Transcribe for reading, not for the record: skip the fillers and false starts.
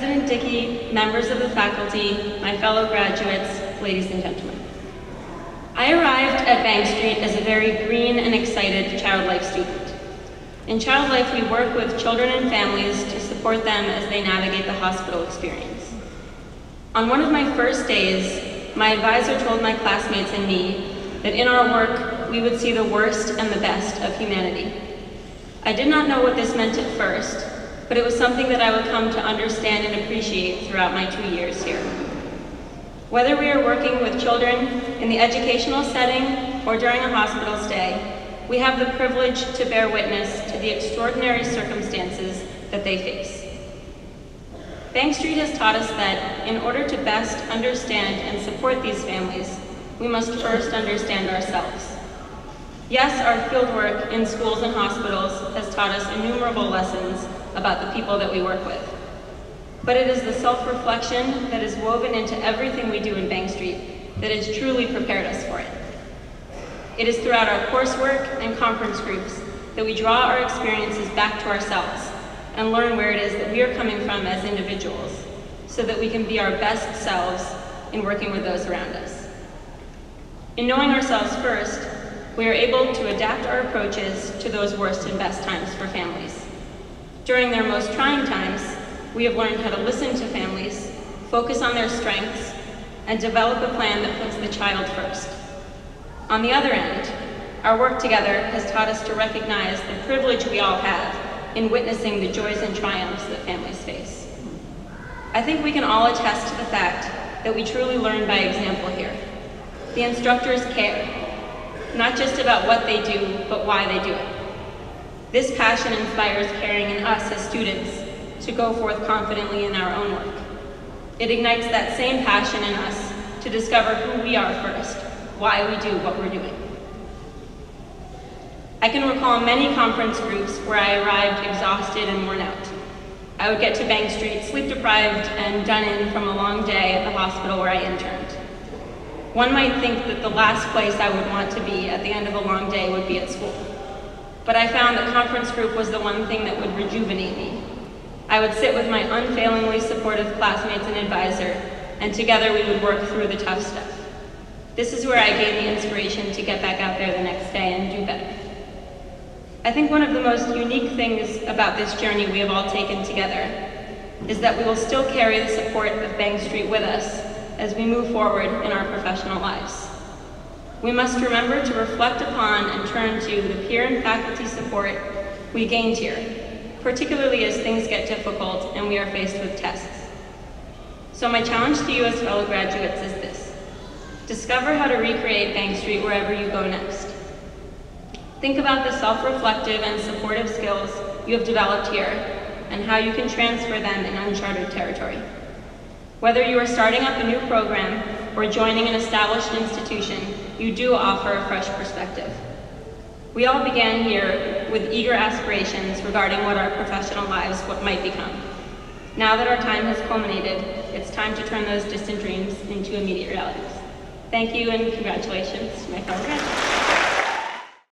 President Dickey, members of the faculty, my fellow graduates, ladies and gentlemen. I arrived at Bank Street as a very green and excited Child Life student. In Child Life, we work with children and families to support them as they navigate the hospital experience. On one of my first days, my advisor told my classmates and me that in our work, we would see the worst and the best of humanity. I did not know what this meant at first, but it was something that I would come to understand and appreciate throughout my 2 years here. Whether we are working with children in the educational setting or during a hospital stay, we have the privilege to bear witness to the extraordinary circumstances that they face. Bank Street has taught us that in order to best understand and support these families, we must first understand ourselves. Yes, our fieldwork in schools and hospitals has taught us innumerable lessons about the people that we work with. But it is the self-reflection that is woven into everything we do in Bank Street that has truly prepared us for it. It is throughout our coursework and conference groups that we draw our experiences back to ourselves and learn where it is that we are coming from as individuals so that we can be our best selves in working with those around us. In knowing ourselves first, we are able to adapt our approaches to those worst and best times for families. During their most trying times, we have learned how to listen to families, focus on their strengths, and develop a plan that puts the child first. On the other end, our work together has taught us to recognize the privilege we all have in witnessing the joys and triumphs that families face. I think we can all attest to the fact that we truly learn by example here. The instructors care, not just about what they do, but why they do it. This passion inspires caring in us as students to go forth confidently in our own work. It ignites that same passion in us to discover who we are first, why we do what we're doing. I can recall many conference groups where I arrived exhausted and worn out. I would get to Bank Street sleep deprived and done in from a long day at the hospital where I interned. One might think that the last place I would want to be at the end of a long day would be at school. But I found that conference group was the one thing that would rejuvenate me. I would sit with my unfailingly supportive classmates and advisor, and together we would work through the tough stuff. This is where I gained the inspiration to get back out there the next day and do better. I think one of the most unique things about this journey we have all taken together is that we will still carry the support of Bank Street with us as we move forward in our professional lives. We must remember to reflect upon and turn to the peer and faculty support we gained here, particularly as things get difficult and we are faced with tests. So my challenge to you as fellow graduates is this: discover how to recreate Bank Street wherever you go next. Think about the self-reflective and supportive skills you have developed here and how you can transfer them in uncharted territory. Whether you are starting up a new program or joining an established institution, you do offer a fresh perspective. We all began here with eager aspirations regarding what our professional lives might become. Now that our time has culminated, it's time to turn those distant dreams into immediate realities. Thank you and congratulations to my fellow graduates.